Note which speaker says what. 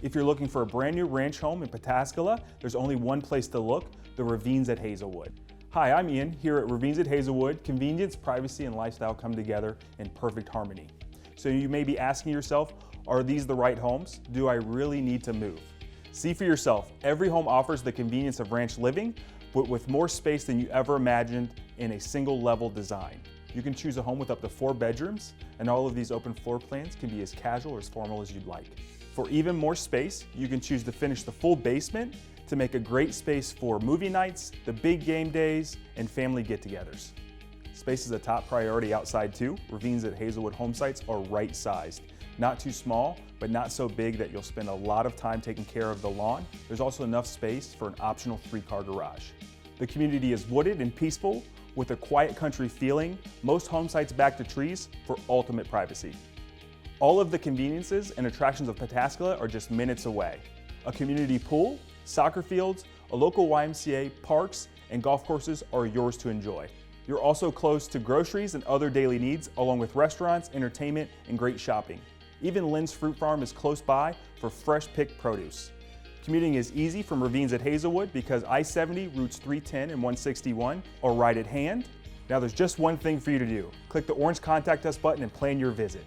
Speaker 1: If you're looking for a brand new ranch home in Pataskala, there's only one place to look, the Ravines at Hazelwood. Hi, I'm Ian. Here at Ravines at Hazelwood, convenience, privacy, and lifestyle come together in perfect harmony. So you may be asking yourself, are these the right homes? Do I really need to move? See for yourself, every home offers the convenience of ranch living, but with more space than you ever imagined in a single level design. You can choose a home with up to 4 bedrooms, and all of these open floor plans can be as casual or as formal as you'd like. For even more space, you can choose to finish the full basement to make a great space for movie nights, the big game days, and family get-togethers. Space is a top priority outside too. Ravines at Hazelwood home sites are right-sized. Not too small, but not so big that you'll spend a lot of time taking care of the lawn. There's also enough space for an optional 3-car garage. The community is wooded and peaceful with a quiet country feeling. Most home sites back to trees for ultimate privacy. All of the conveniences and attractions of Pataskala are just minutes away. A community pool, soccer fields, a local YMCA, parks, and golf courses are yours to enjoy. You're also close to groceries and other daily needs, along with restaurants, entertainment, and great shopping. Even Lynn's Fruit Farm is close by for fresh picked produce. Commuting is easy from Ravines at Hazelwood because I-70, routes 310 and 161 are right at hand. Now there's just one thing for you to do. Click the orange Contact Us button and plan your visit.